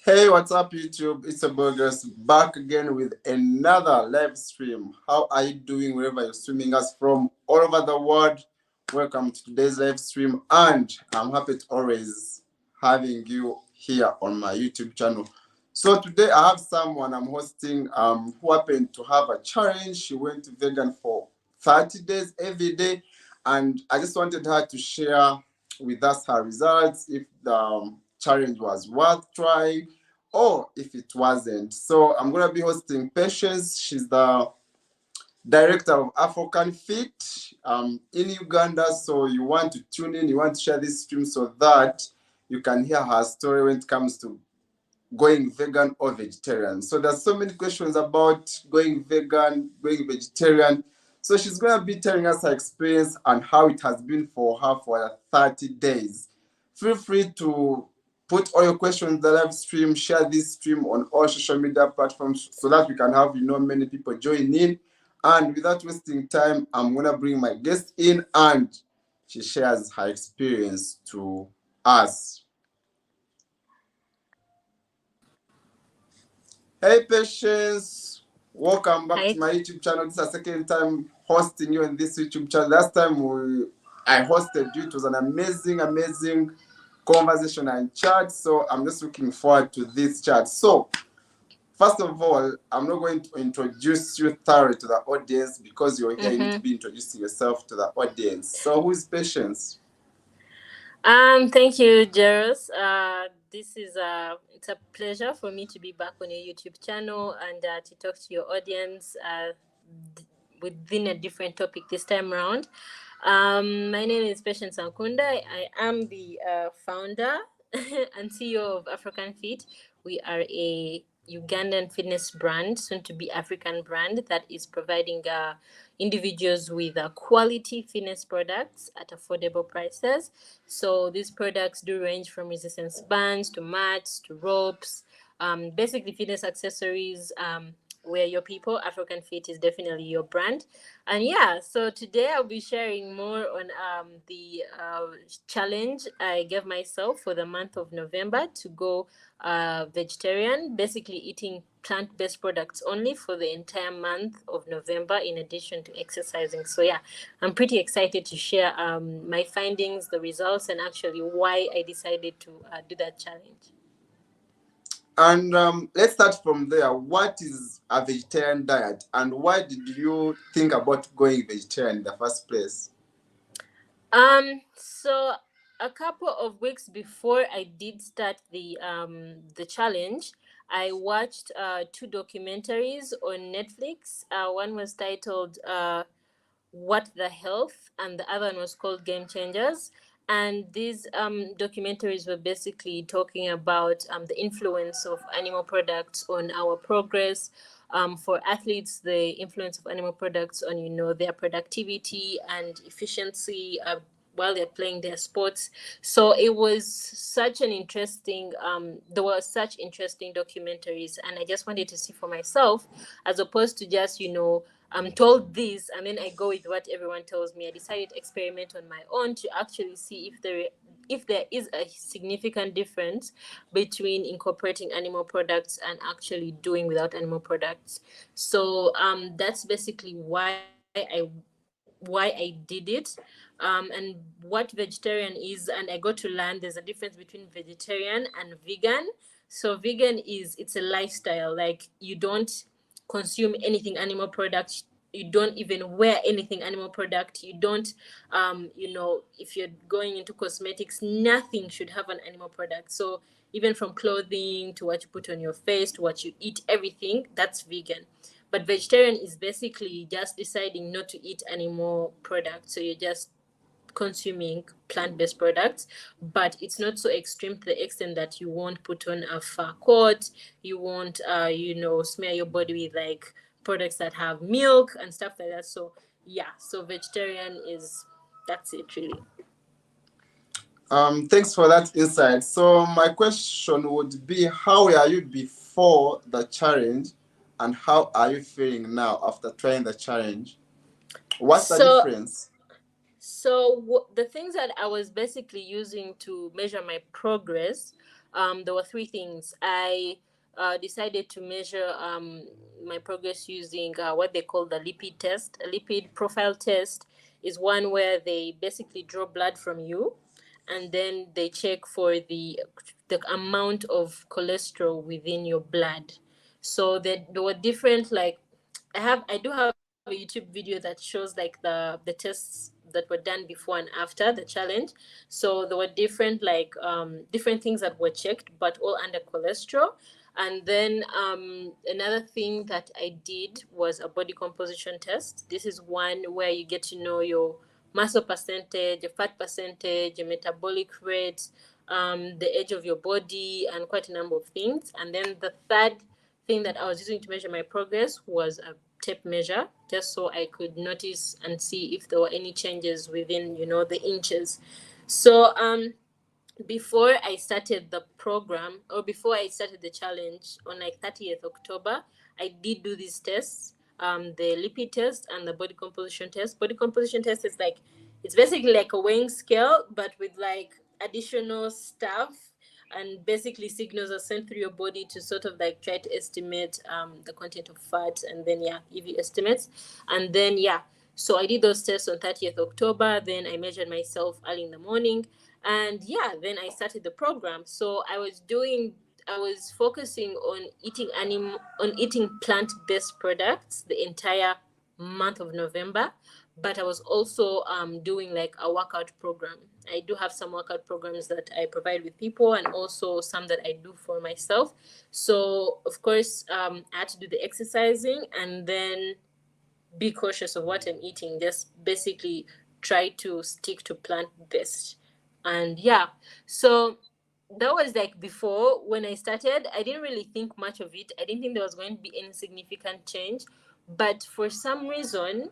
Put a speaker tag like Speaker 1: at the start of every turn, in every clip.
Speaker 1: Hey, what's up, YouTube? It's a Burgers back again with another live stream. How are you doing wherever you're streaming us from all over the world? Welcome to today's live stream, and I'm happy to always having you here on my YouTube channel. So today I have someone I'm hosting who happened to have a challenge. She went vegan for 30 days every day, and I just wanted her to share with us her results, if the challenge was worth trying or if it wasn't. So I'm going to be hosting Patience. She's the director of African Fit in Uganda. So you want to tune in, you want to share this stream so that you can hear her story when it comes to going vegan or vegetarian. So there's so many questions about going vegan, going vegetarian. So she's going to be telling us her experience and how it has been for her for 30 days. Feel free to put all your questions in the live stream, share this stream on all social media platforms so that we can have many people join in. And without wasting time, I'm going to bring my guest in and she shares her experience to us. Hey Patience, welcome back to
Speaker 2: Hi.
Speaker 1: my YouTube channel. This is the second time hosting you on this YouTube channel. Last time I hosted you, it was an amazing conversation and chat. So I'm just looking forward to this chat. So first of all, I'm not going to introduce you thoroughly to the audience because you're here. You need to
Speaker 2: Mm-hmm.
Speaker 1: be introducing yourself to the audience. So who is Patience?
Speaker 2: Thank you, Geros. This is it's a pleasure for me to be back on your YouTube channel and to talk to your audience d- within a different topic this time around. My name is Patience Ankunda. I am the founder and CEO of African Fit. We are a Ugandan fitness brand, soon to be African brand, that is providing individuals with quality fitness products at affordable prices. So these products do range from resistance bands to mats to ropes, basically fitness accessories. Where your people, African Fit is definitely your brand. And yeah, so today I'll be sharing more on the challenge I gave myself for the month of November to go vegetarian, basically eating plant-based products only for the entire month of November in addition to exercising. So yeah, I'm pretty excited to share my findings, the results, and actually why I decided to do that challenge.
Speaker 1: And let's start from there. What is a vegetarian diet, and why did you think about going vegetarian in the first place?
Speaker 2: So a couple of weeks before I did start the challenge, I watched two documentaries on Netflix. One was titled What the Health, and the other one was called Game Changers. And these documentaries were basically talking about the influence of animal products on our progress. For athletes, the influence of animal products on their productivity and efficiency while they're playing their sports. So it was such an interesting. There were such interesting documentaries, and I just wanted to see for myself, as opposed to just I'm told this and then I go with what everyone tells me. I decided to experiment on my own to actually see if there is a significant difference between incorporating animal products and actually doing without animal products. So that's basically why I did it, and what vegetarian is. And I got to learn there's a difference between vegetarian and vegan. So vegan is, it's a lifestyle. Like, you don't consume anything animal product, you don't even wear anything animal product, you don't if you're going into cosmetics, nothing should have an animal product. So even from clothing to what you put on your face to what you eat, everything that's vegan. But vegetarian is basically just deciding not to eat animal products, so you're just consuming plant-based products. But it's not so extreme to the extent that you won't put on a fur coat, you won't smear your body with like products that have milk and stuff like that. So yeah, so vegetarian is, that's it really.
Speaker 1: Thanks for that insight. So my question would be, how were you before the challenge, and how are you feeling now after trying the challenge? What's the
Speaker 2: So
Speaker 1: difference?
Speaker 2: the things that I was basically using to measure my progress, there were three things. I decided to measure my progress using what they call the lipid test. A lipid profile test is one where they basically draw blood from you, and then they check for the amount of cholesterol within your blood. So there were different, like, I do have a YouTube video that shows like the tests that were done before and after the challenge. So there were different, like, different things that were checked, but all under cholesterol. And then another thing that I did was a body composition test. This is one where you get to know your muscle percentage, your fat percentage, your metabolic rate, the age of your body, and quite a number of things. And then the third thing that I was using to measure my progress was a tape measure, just so I could notice and see if there were any changes within, the inches. So before I started the program, or before I started the challenge on like 30th October, I did do these tests, the lipid test and the body composition test. Body composition test is like, it's basically like a weighing scale, but with like additional stuff, and basically signals are sent through your body to sort of like try to estimate the content of fat, and then yeah, give you estimates. And then yeah, so I did those tests on 30th October. Then I measured myself early in the morning, and yeah, then I started the program. So I was focusing on eating plant-based products the entire month of November, but I was also doing like a workout program. I do have some workout programs that I provide with people, and also some that I do for myself. So of course, I had to do the exercising, and then be cautious of what I'm eating. Just basically try to stick to plant based. And yeah, so that was like before. When I started, I didn't really think much of it. I didn't think there was going to be any significant change. But for some reason,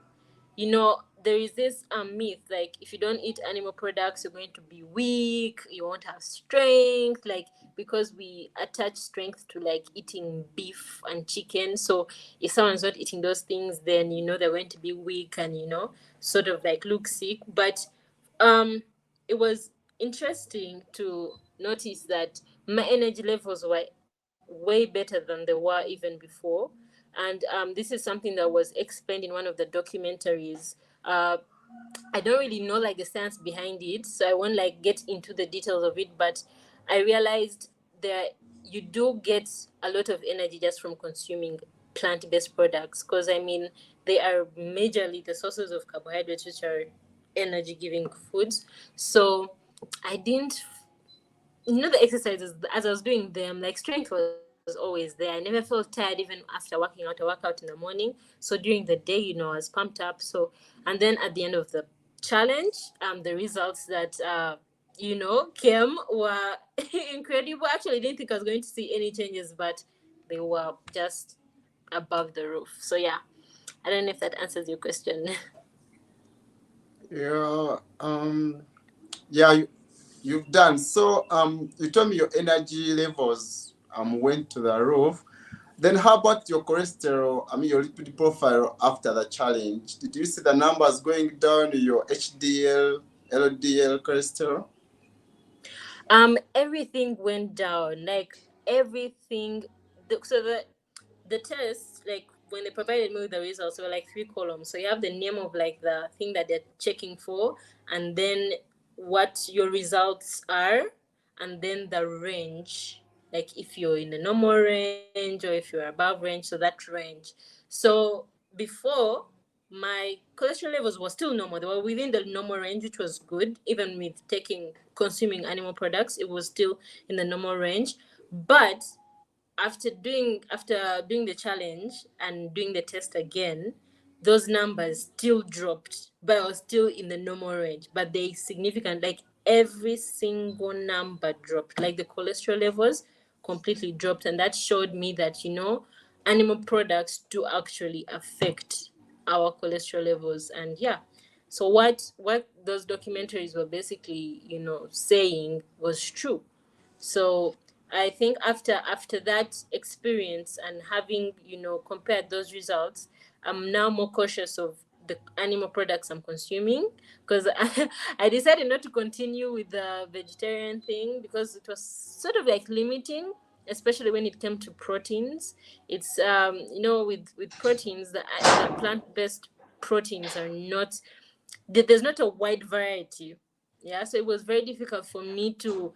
Speaker 2: there is this myth, like, if you don't eat animal products, you're going to be weak, you won't have strength, like, because we attach strength to like eating beef and chicken. So if someone's not eating those things, then they're going to be weak, and sort of like look sick. But um it was interesting to notice that my energy levels were way better than they were even before. And this is something that was explained in one of the documentaries. I don't really know like the science behind it, so I won't like get into the details of it. But I realized that you do get a lot of energy just from consuming plant-based products, because I mean, they are majorly the sources of carbohydrates, which are energy-giving foods. So I didn't, the exercises, as I was doing them, like, strength was always there. I never felt tired even after working out a workout in the morning. So during the day, I was pumped up. So, and then at the end of the challenge, the results that came were incredible. Actually, I didn't think I was going to see any changes, but they were just above the roof. So yeah, I don't know if that answers your question.
Speaker 1: Yeah. Yeah. You've done. So you told me your energy levels went to the roof. Then how about your cholesterol? I mean, your lipid profile after the challenge. Did you see the numbers going down? Your HDL, LDL cholesterol?
Speaker 2: Everything went down, like everything. The tests, like, when they provided me with the results, were like three columns. So you have the name of like the thing that they're checking for, and then what your results are, and then the range, like if you're in the normal range or if you're above range, so that range. So before, my cholesterol levels were still normal. They were within the normal range, which was good. Even with consuming animal products, it was still in the normal range. But after doing the challenge and doing the test again, those numbers still dropped, but I was still in the normal range. But they significant, like every single number dropped, like the cholesterol levels completely dropped, and that showed me that animal products do actually affect our cholesterol levels. And yeah, so what those documentaries were basically saying was true. So I think after that experience, and having compared those results, I'm now more cautious of the animal products I'm consuming, because I decided not to continue with the vegetarian thing because it was sort of like limiting, especially when it came to proteins. It's with proteins, the plant-based proteins are not, there's not a wide variety. Yeah, so it was very difficult for me to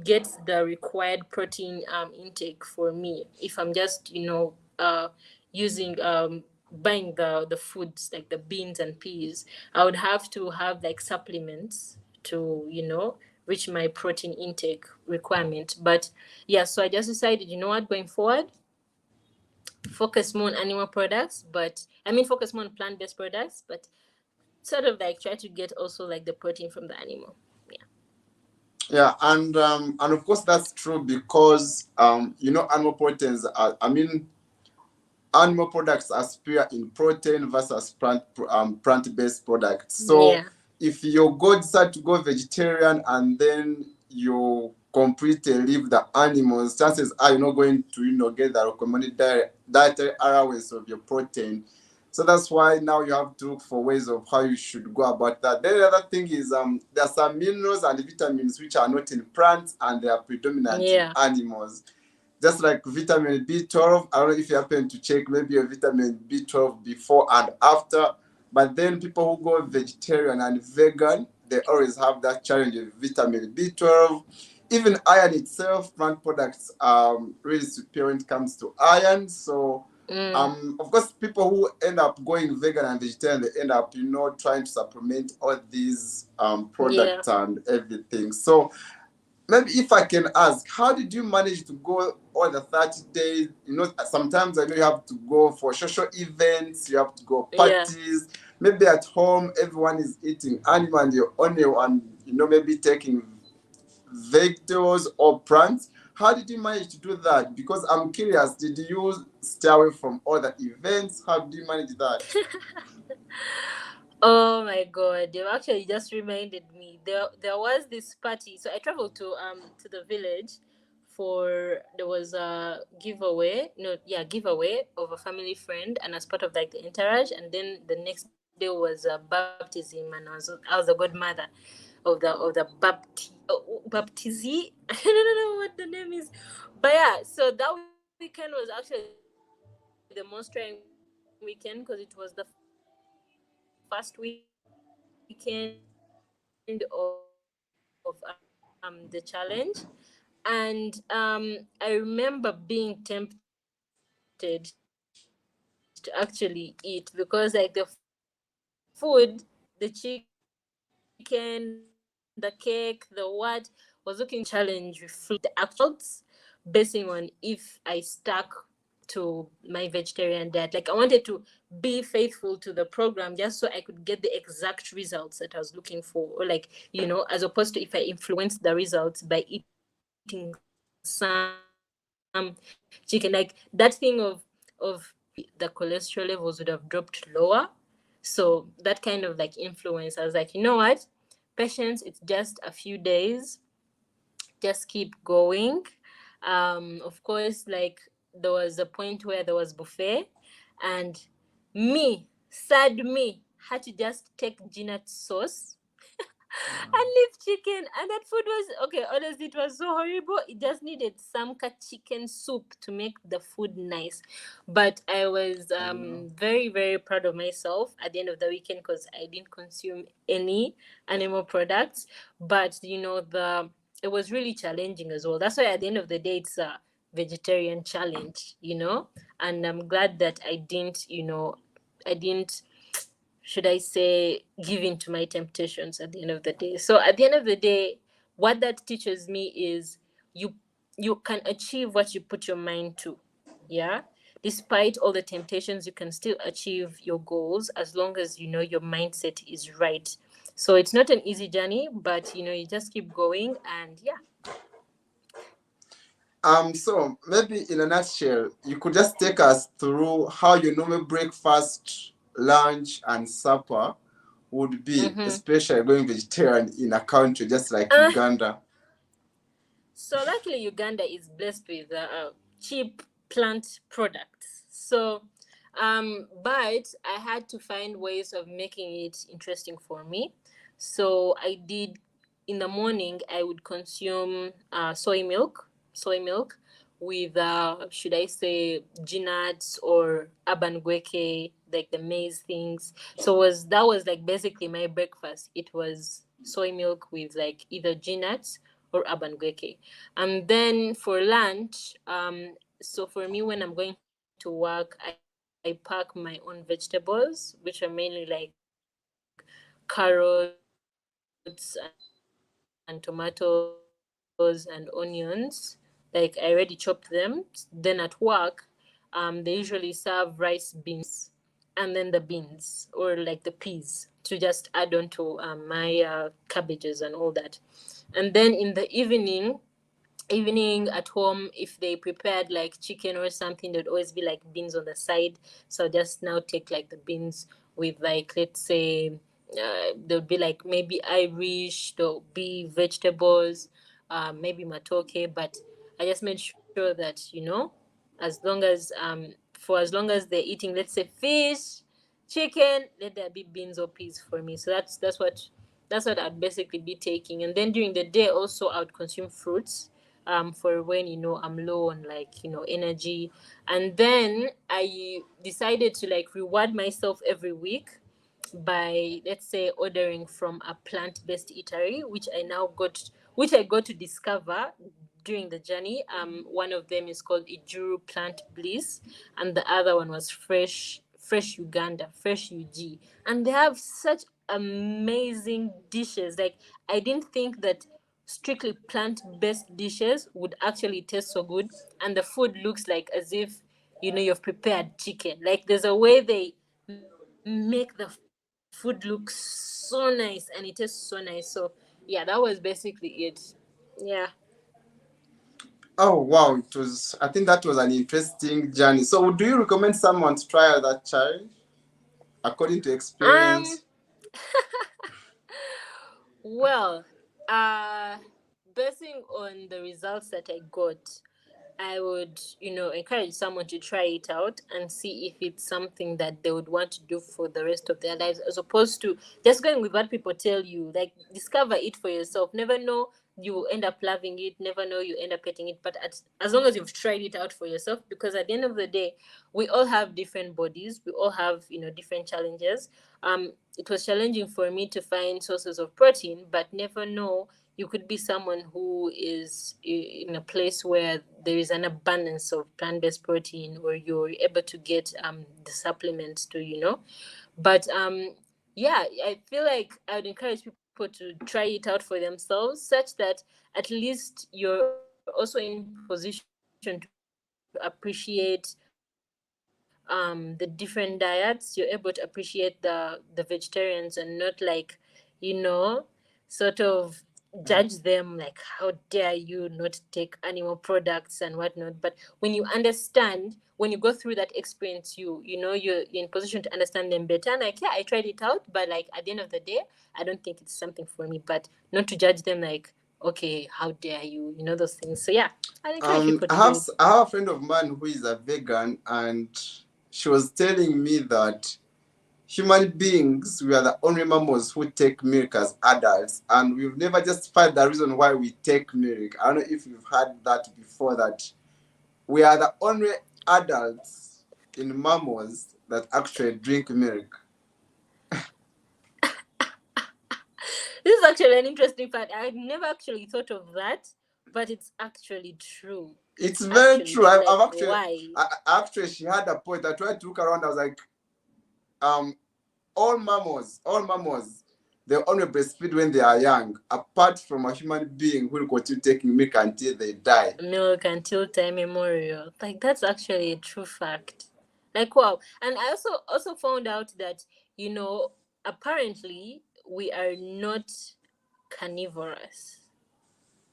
Speaker 2: get the required protein intake for me if I'm just using buying the foods like the beans and peas. I would have to have like supplements to reach my protein intake requirement. But yeah, so I just decided, what, going forward, focus more on animal products, but I mean focus more on plant-based products, but sort of like try to get also like the protein from the animal. Yeah.
Speaker 1: Yeah, and of course that's true because animal proteins are, I mean, animal products are superior in protein versus plant-based products. So
Speaker 2: Yeah.
Speaker 1: if you go decide to go vegetarian and then you completely leave the animals, chances are you're not going to get the recommended dietary allowance of your protein. So that's why now you have to look for ways of how you should go about that. Then the other thing is there are some minerals and vitamins which are not in plants and they are predominant in
Speaker 2: Yeah.
Speaker 1: animals, just like vitamin B12. I don't know if you happen to check maybe your vitamin B12 before and after, but then people who go vegetarian and vegan, they always have that challenge of vitamin B12. Even iron itself, plant products are really superior when it comes to iron. So, of course, people who end up going vegan and vegetarian, they end up, trying to supplement all these
Speaker 2: Yeah.
Speaker 1: products and everything. So, maybe if I can ask, how did you manage to go all the 30 days? Sometimes I know you have to go for social events, you have to go
Speaker 2: Yeah.
Speaker 1: parties. Maybe at home, everyone is eating animal and you're only one, maybe taking vegetables or plants. How did you manage to do that? Because I'm curious, did you stay away from other events? How did you manage that?
Speaker 2: Oh my god, you actually just reminded me. There was this party. So I traveled to the village for, there was a giveaway. No, yeah, giveaway of a family friend, and as part of like the entourage, and then the next day was a baptism, and I was the godmother of the baptizi. I don't know what the name is. But yeah, so that weekend was actually the most trying weekend because it was the first weekend of the challenge. And I remember being tempted to actually eat because like the food, the chicken, the cake, the what, was looking so good. And the challenge reflected the actual results basing on if I stuck to my vegetarian diet. Like I wanted to be faithful to the program just so I could get the exact results that I was looking for. Or like, as opposed to if I influenced the results by eating some chicken. Like that thing of the cholesterol levels would have dropped lower. So that kind of like influence. I was like, you know what? Patience, it's just a few days, just keep going. Of course, like there was a point where there was buffet, and sad me, had to just take Jeanette sauce and leave chicken. And that food was okay. Honestly, it was so horrible. It just needed some chicken soup to make the food nice. But I was
Speaker 1: I know.
Speaker 2: very, very proud of myself at the end of the weekend because I didn't consume any animal products. But the it was really challenging as well. That's why at the end of the day, it's a vegetarian challenge. And I'm glad that I didn't, should I say, give in to my temptations at the end of the day. So at the end of the day, what that teaches me is you you can achieve what you put your mind to. Yeah. Despite all the temptations, you can still achieve your goals as long as your mindset is right. So it's not an easy journey, but you just keep going and yeah.
Speaker 1: So maybe in a nutshell, you could just take us through how your normal breakfast, lunch, and supper would be,
Speaker 2: Mm-hmm.
Speaker 1: especially going vegetarian in a country just like Uganda.
Speaker 2: So luckily, Uganda is blessed with cheap plant products. So But I had to find ways of making it interesting for me. So I did, in the morning, I would consume soy milk with, should I say, nuts or abangueke, like the maize things. So was that was like basically my breakfast. It was soy milk with like either nuts or abangueke. And then for lunch, so for me, when I'm going to work, I pack my own vegetables, which are mainly like carrots and tomatoes and onions. Like I already chopped them. Then at work, they usually serve rice beans and then the beans or like the peas to just add on to my cabbages and all that. And then in the evening at home, if they prepared like chicken or something, there'd always be like beans on the side. So I'll just now take like the beans with like, let's say, there'll be like maybe irish, there'll be vegetables, maybe matoke, but I just made sure that, as long as for as long as they're eating, let's say, fish, chicken, let there be beans or peas for me. So that's what I'd basically be taking. And then during the day also I would consume fruits, for when I'm low on like energy. And then I decided to like reward myself every week by, let's say, ordering from a plant-based eatery, which I got to discover during the journey. One of them is called Ijuru Plant Bliss, and the other one was Fresh Uganda, Fresh UG, and they have such amazing dishes. Like, I didn't think that strictly plant-based dishes would actually taste so good, and the food looks like as if you've prepared chicken. Like, there's a way they make the food look so nice and it tastes so nice. So yeah, that was basically it. Yeah.
Speaker 1: Oh wow, it was. I think that was an interesting journey. So, do you recommend someone to try out that challenge according to
Speaker 2: um
Speaker 1: experience?
Speaker 2: well, uh basing on the results that I got, I would, encourage someone to try it out and see if it's something that they would want to do for the rest of their lives, as opposed to just going with what people tell you. Like, discover it for yourself. Never know you end up loving it. Never know you end up hating it. But as long as you've tried it out for yourself, because at the end of the day, we all have different bodies. We all have, different challenges. It was challenging for me to find sources of protein, but never know, you could be someone who is in a place where there is an abundance of plant-based protein, or you're able to get the supplements to but yeah, I feel like I would encourage people to try it out for themselves, such that at least you're also in position to appreciate the different diets. You're able to appreciate the vegetarians, and not like, sort of judge them like, how dare you not take animal products and whatnot. But when you understand, when you go through that experience, you're in position to understand them better. And like, yeah, I tried it out, but like at the end of the day, I don't think it's something for me. But not to judge them like, okay, how dare you those things. So yeah, I encourage people to do it.
Speaker 1: I have a friend of mine who is a vegan, and she was telling me that human beings, we are the only mammals who take milk as adults, and we've never justified the reason why we take milk. I don't know if you've heard that before, that we are the only adults in mammals that actually drink milk.
Speaker 2: This is actually an interesting fact. I had never actually thought of that, but it's actually true.
Speaker 1: It's
Speaker 2: It's
Speaker 1: very
Speaker 2: actually
Speaker 1: true.
Speaker 2: true. Like,
Speaker 1: I've actually,
Speaker 2: why?
Speaker 1: actually, she had a point. I tried to look around. I was like, um, all mammals, they only breastfeed when they are young, apart from a human being who will continue taking milk until they die.
Speaker 2: Milk until time memorial. Like, that's actually a true fact. Like, wow. And I also found out that, apparently we are not carnivorous.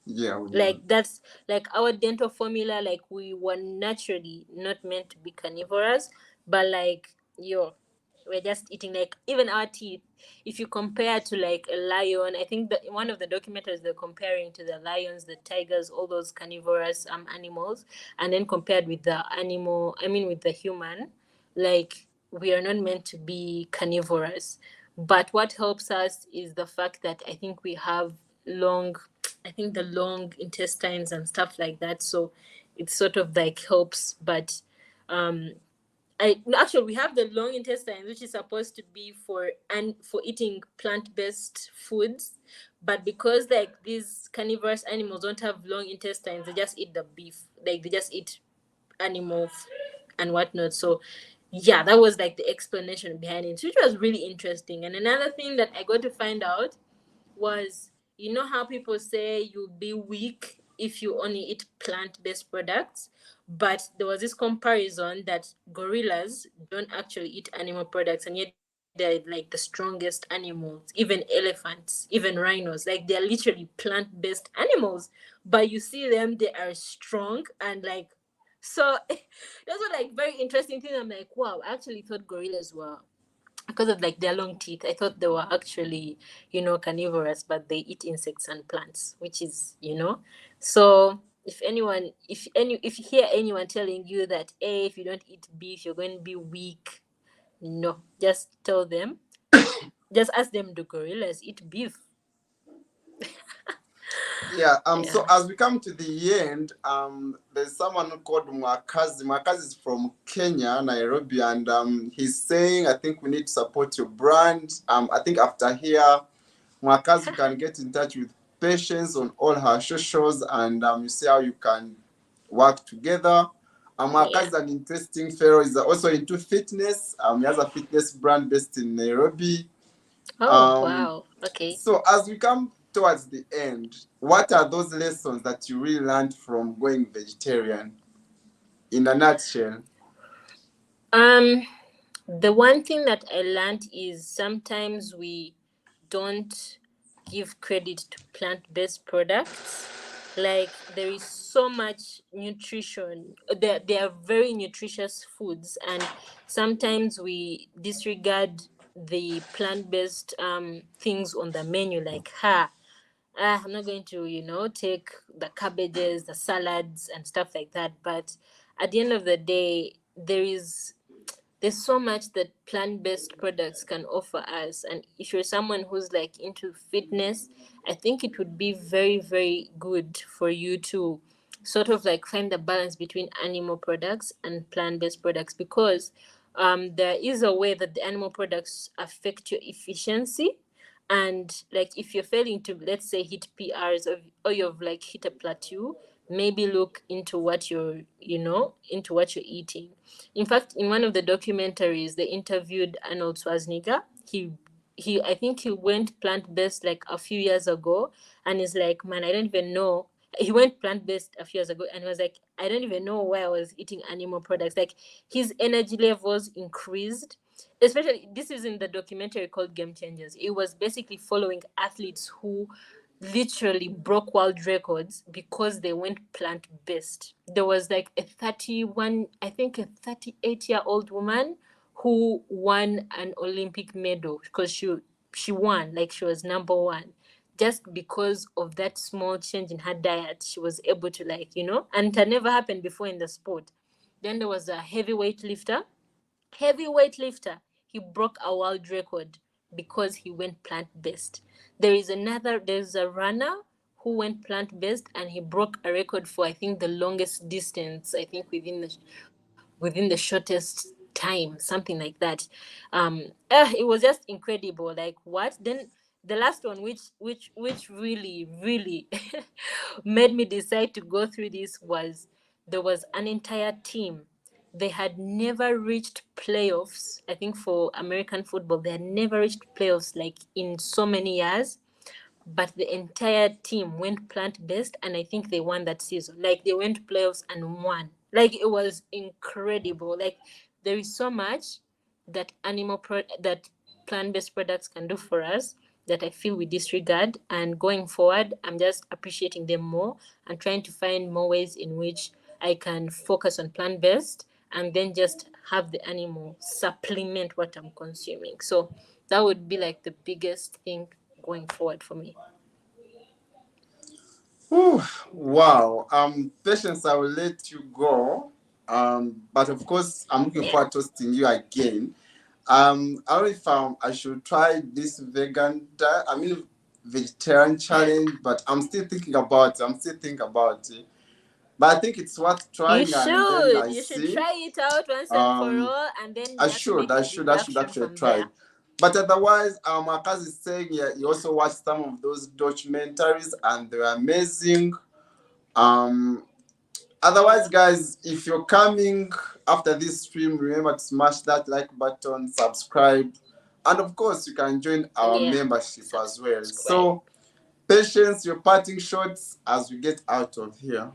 Speaker 1: Yeah, we
Speaker 2: Like,
Speaker 1: know.
Speaker 2: that's like our dental formula. Like, we were naturally not meant to be carnivorous, but like, we're just eating, like, even our teeth. If you compare to like a lion, I think that one of the documentaries, they're comparing to the lions, the tigers, all those carnivorous animals, and then compared with the animal, I mean with the human, like we are not meant to be carnivorous. But what helps us is the fact that I think we have long, I think the long intestines and stuff like that. So it sort of like helps. But actually we have the long intestine, which is supposed to be for and for eating plant-based foods, but because like these carnivorous animals don't have long intestines, they just eat the beef, like they just eat animals and whatnot. So yeah, that was like the explanation behind it, which was really interesting. And another thing that I got to find out was, you know how people say you'll be weak if you only eat plant-based products, but there was this comparison that gorillas don't actually eat animal products, and yet they're like the strongest animals, even elephants, even rhinos, like they're literally plant-based animals, but you see them, they are strong and like, so those were like very interesting things. I'm like, wow, I actually thought gorillas were, because of like their long teeth, I thought they were actually, carnivorous, but they eat insects and plants, which is, so if anyone, if you hear anyone telling you that, hey, if you don't eat beef you're going to be weak, no, just tell them, just ask them, do gorillas eat beef?
Speaker 1: Yeah,
Speaker 2: Yeah.
Speaker 1: so as we come to the end, there's someone called Mwakazi. Mwakazi is from Kenya, Nairobi, and he's saying, I think we need to support your brand. I think after here, Mwakazi can get in touch with Patience on all her socials, and you see how you can work together. Mwakazi
Speaker 2: Yeah.
Speaker 1: is an interesting fellow. Is also into fitness. He has a fitness brand based in Nairobi.
Speaker 2: Oh
Speaker 1: Um,
Speaker 2: wow, okay.
Speaker 1: so as we come towards the end, what are those lessons that you really learned from going vegetarian in a nutshell?
Speaker 2: um The one thing that I learned is sometimes we don't give credit to plant based products. Like, there is so much nutrition. They are very nutritious foods, and sometimes we disregard the plant based things on the menu. Like, I'm not going to, take the cabbages, the salads, and stuff like that. But at the end of the day, there's so much that plant-based products can offer us, and if you're someone who's like into fitness, I think it would be very, very good for you to sort of like find the balance between animal products and plant-based products, because there is a way that the animal products affect your efficiency. And like, if you're failing to, let's say, hit PRs, or you've like hit a plateau, maybe look into what you're, into what you're eating. In fact, in one of the documentaries, they interviewed Arnold Schwarzenegger. I think he went plant based like a few years ago, and he's like, man, I don't even know. He went plant based a few years ago, and he was like, I don't even know why I was eating animal products. Like, his energy levels increased. Especially, this is in the documentary called Game Changers. It was basically following athletes who literally broke world records because they went plant based. There was like a 31, I think a 38-year-old woman who won an Olympic medal because she won, like she was number one. Just because of that small change in her diet, she was able to, like, and it had never happened before in the sport. Then there was a heavyweight lifter. He broke a world record because he went plant based. There's a runner who went plant based, and he broke a record for, I think, the longest distance, I think within the shortest time, something like that. It was just incredible. Like, what? Then the last one, which really, really made me decide to go through this, was there was an entire team. They had never reached playoffs. I think for American football, they had never reached playoffs like in so many years, but the entire team went plant based, and I think they won that season. Like, they went to playoffs and won. Like, it was incredible. Like, there is so much that that plant based products can do for us that I feel we disregard. And going forward, I'm just appreciating them more and trying to find more ways in which I can focus on plant based, and then just have the animal supplement what I'm consuming. So that would be like the biggest thing going forward for me.
Speaker 1: Whew, wow. Patience, I will let you go. But of course, I'm looking
Speaker 2: Yeah.
Speaker 1: forward to hosting you again. I already found I should try this vegetarian challenge, but I'm still thinking about it. I'm still thinking about it. But I think it's worth
Speaker 2: You
Speaker 1: trying, and then
Speaker 2: should.
Speaker 1: I
Speaker 2: You should
Speaker 1: see.
Speaker 2: try it out once and for
Speaker 1: Um,
Speaker 2: all, and then
Speaker 1: I
Speaker 2: you have to
Speaker 1: should,
Speaker 2: make
Speaker 1: I
Speaker 2: a
Speaker 1: should, I should
Speaker 2: deduction
Speaker 1: actually
Speaker 2: from
Speaker 1: try
Speaker 2: there.
Speaker 1: it. But otherwise, Akaz is saying yeah, he also watched some of those documentaries and they were amazing. Um, Otherwise, guys, if you're coming after this stream, remember to smash that like button, subscribe, and of course, you can join our
Speaker 2: Yeah.
Speaker 1: membership as well.
Speaker 2: Subscribe.
Speaker 1: So, patience, your parting shots as we get out of here.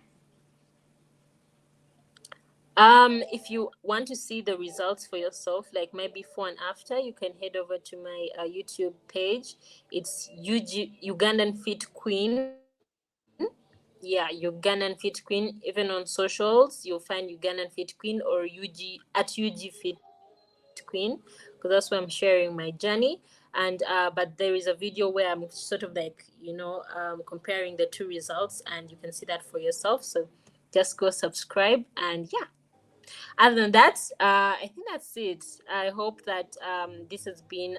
Speaker 2: If you want to see the results for yourself, like my before and after, you can head over to my YouTube page. It's Ugandan Fit Queen. Yeah, Ugandan Fit Queen. Even on socials, you'll find Ugandan Fit Queen or UG Fit Queen, because that's where I'm sharing my journey. And but there is a video where I'm sort of like comparing the two results, and you can see that for yourself. So just go subscribe, and yeah, other than that, I think that's it. I hope that this has been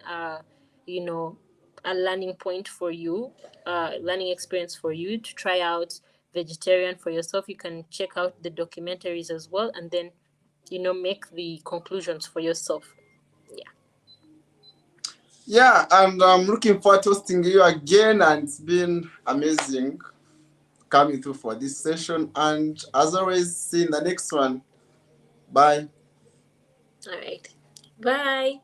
Speaker 2: you know a learning point for you, learning experience for you to try out vegetarian for yourself. You can check out the documentaries as well, and then make the conclusions for yourself. Yeah.
Speaker 1: Yeah, and I'm looking forward to hosting you again, and it's been amazing coming through for this session. And as always, see you in the next one. Bye.
Speaker 2: All right. Bye.